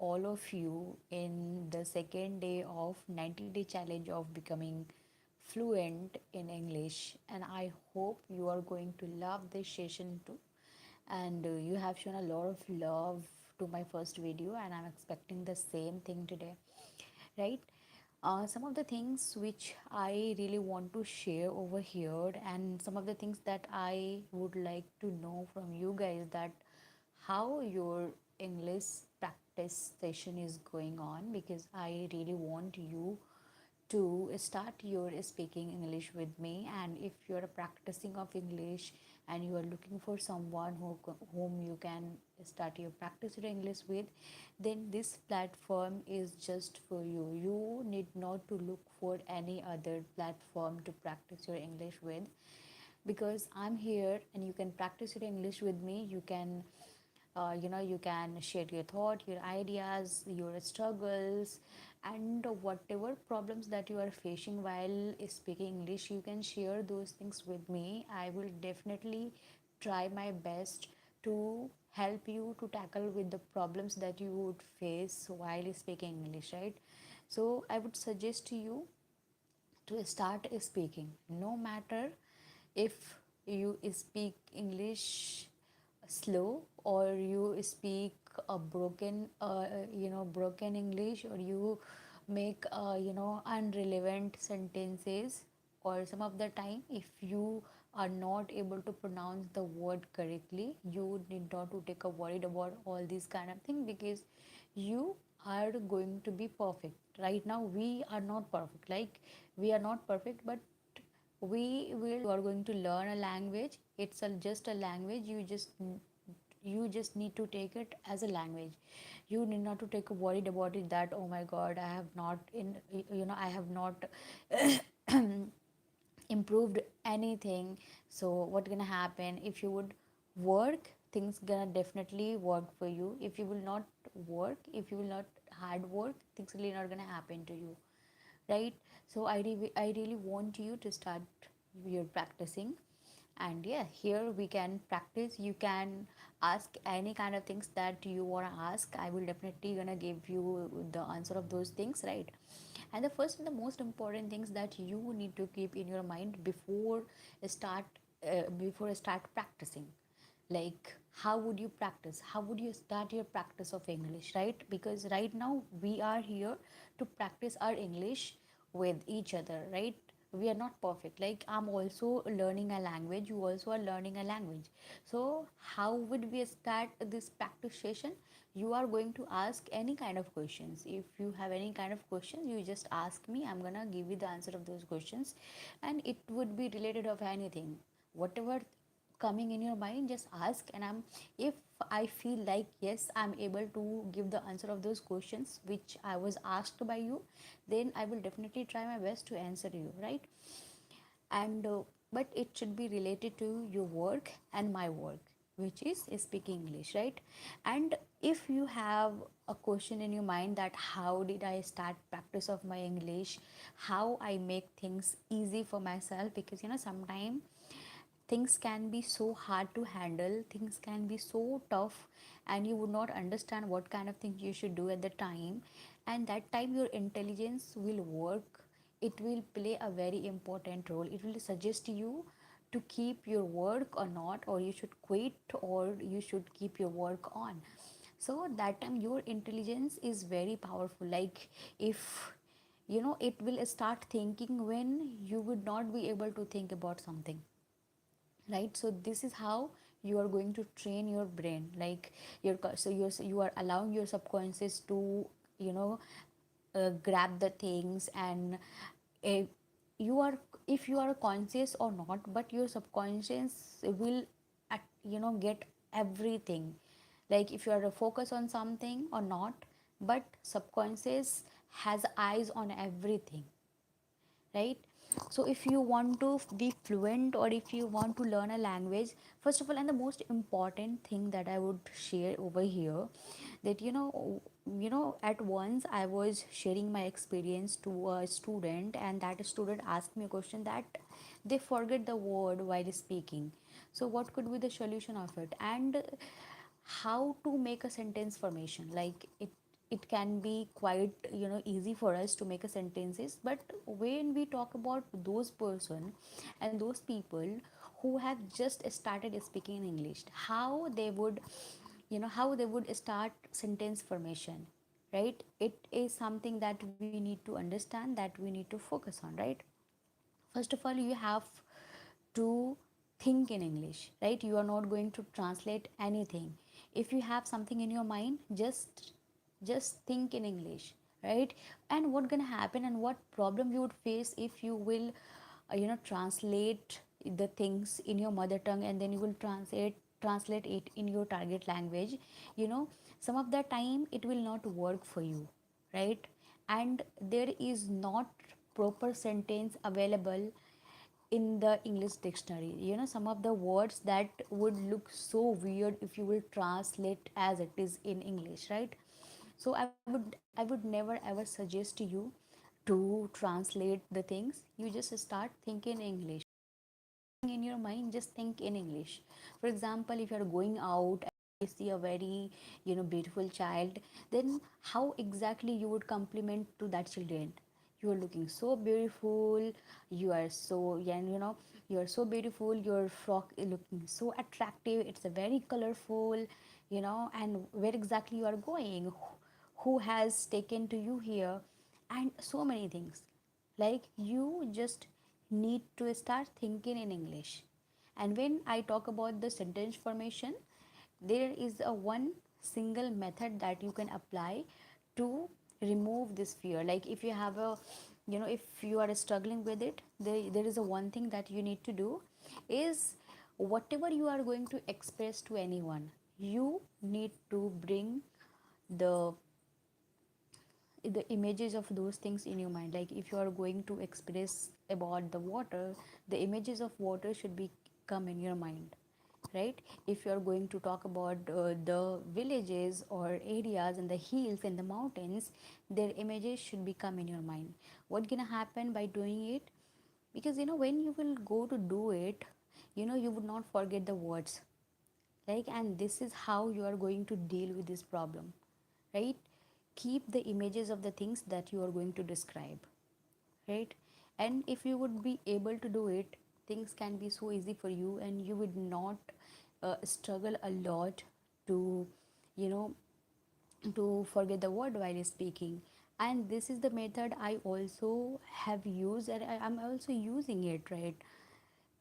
all of you in the second day of 90-day challenge of becoming fluent in English, and I hope you are going to love this session too. And you have shown a lot of love to my first video, and I'm expecting the same thing today, right? Some of the things which I really want to share over here, and some of the things that I would like to know from you guys, that how your English practice session is going on, because I really want you to start your speaking English with me. And if you are practicing of English and you are looking for someone whom you can start your practice of English with, then this platform is just for you. You need not to look for any other platform to practice your English with, because I'm here and you can practice your English with me. You can you can share your thought, your ideas, your struggles, and whatever problems that you are facing while speaking English, you can share those things with me. I will definitely try my best to help you to tackle with the problems that you would face while speaking English, right? So I would suggest to you to start speaking, no matter if you speak English slow, or you speak a broken broken English, or you make unrelevant sentences, or some of the time if you are not able to pronounce the word correctly, you need not to take a worried about all these kind of thing, because you are going to be perfect. Right now we are not perfect, like we are not perfect, but we will you are going to learn a language. It's just a language. You just need to take it as a language. You need not to take a worried about it, that oh my god, I have not in I have not improved anything. So what gonna happen if you would work, things gonna definitely work for you. If you will not work, if you will not hard work, things really not gonna happen to you, right? So I really want you to start your practicing. And yeah, here we can practice. You can ask any kind of things that you want to ask. I will definitely gonna give you the answer of those things, right? And the first and the most important things that you need to keep in your mind start before I start practicing, like how would you practice, how would you start your practice of English, right? Because right now we are here to practice our English with each other, right? We are not perfect, like I'm also learning a language, you also are learning a language. So how would we start this practice session? You are going to ask any kind of questions. If you have any kind of questions, you just ask me, I'm gonna give you the answer of those questions. And it would be related of anything, whatever coming in your mind, just ask. And if I feel like yes, I'm able to give the answer of those questions which I was asked by you, then I will definitely try my best to answer you, right? And but it should be related to your work and my work, which is speaking English, right? And if you have a question in your mind, that how did I start practice of my English, how I make things easy for myself, because sometimes things can be so hard to handle, things can be so tough, and you would not understand what kind of things you should do at the time. And that time your intelligence will work. It will play a very important role. It will suggest you to keep your work or not, or you should quit, or you should keep your work on. So that time your intelligence is very powerful. Like if it will start thinking when you would not be able to think about something, right? So this is how you are going to train your brain, like you are allowing your subconscious to you know grab the things. And uh, you are if you are conscious or not, but your subconscious will get everything. Like if you are focused on something or not, but subconscious has eyes on everything, right? So if you want to be fluent, or if you want to learn a language, first of all, and the most important thing that I would share over here, that at once I was sharing my experience to a student, and that student asked me a question that they forget the word while speaking. So what could be the solution of it, and how to make a sentence formation, like it it can be quite easy for us to make a sentences, but when we talk about those person and those people who have just started speaking in English, how they would how they would start sentence formation, right? It is something that we need to understand, that we need to focus on, right? First of all, you have to think in English, right? You are not going to translate anything. If you have something in your mind, just think in English, right? And what gonna happen and what problem you would face if you will translate the things in your mother tongue and then you will translate it in your target language, you know some of the time it will not work for you, right? And there is not proper sentence available in the English dictionary. Some of the words that would look so weird if you will translate as it is in English, right? So I would never ever suggest to you to translate the things. You just start thinking English in your mind, just think in English. For example, if you're going out and you see a very beautiful child, then how exactly you would compliment to that children? You are looking so beautiful, you are so young, you are so beautiful, your frock is looking so attractive, it's a very colorful, and where exactly you are going, who has taken to you here, and so many things. Like, you just need to start thinking in English. And when I talk about the sentence formation, there is a one single method that you can apply to remove this fear. Like, if you have a if you are struggling with it, there is a one thing that you need to do is, whatever you are going to express to anyone, you need to bring the images of those things in your mind. Like, if you are going to express about the water, the images of water should be come in your mind, right? If you are going to talk about the villages or areas and the hills and the mountains, their images should become in your mind. What gonna happen by doing it? Because when you will go to do it, you would not forget the words, like, and this is how you are going to deal with this problem, right? Keep the images of the things that you are going to describe, right? And if you would be able to do it, things can be so easy for you, and you would not struggle a lot to you know to forget the word while speaking. And this is the method I also have used, and I'm also using it, right?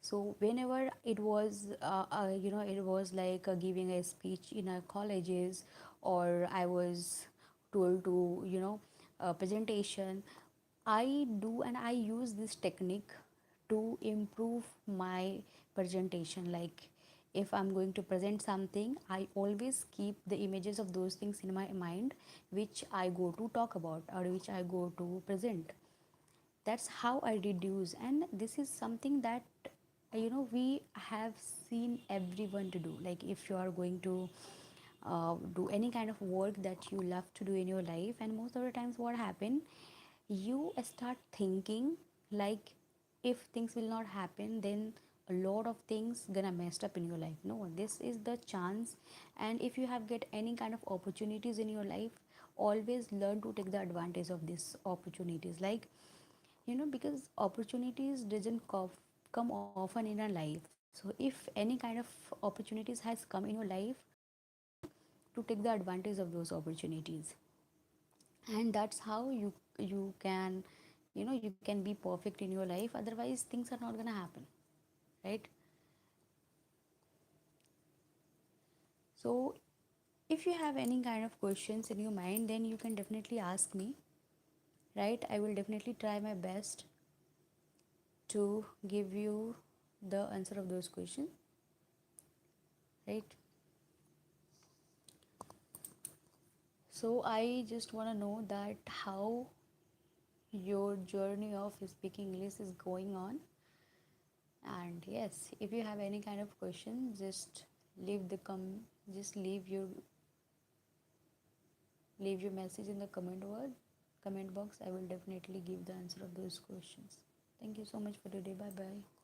So whenever it was it was like giving a speech in a colleges, or I was told to a presentation, I do and I use this technique to improve my presentation. Like, if I'm going to present something, I always keep the images of those things in my mind, which I go to talk about or which I go to present. That's how I reduce. And this is something that we have seen everyone to do. Like, if you are going to do any kind of work that you love to do in your life, and most of the times what happen, you start thinking like, if things will not happen, then a lot of things gonna messed up in your life. No, this is the chance. And if you have get any kind of opportunities in your life, always learn to take the advantage of these opportunities. Like, because opportunities doesn't come often in our life. So if any kind of opportunities has come in your life, to take the advantage of those opportunities. And that's how you can you can be perfect in your life. Otherwise, things are not going to happen, right? So if you have any kind of questions in your mind, then you can definitely ask me, right? I will definitely try my best to give you the answer of those questions, right? So I just want to know that how your journey of speaking English is going on. And yes, if you have any kind of question, just leave the just leave your message in the comment box. I will definitely give the answer of those questions. Thank you so much for today. Bye bye.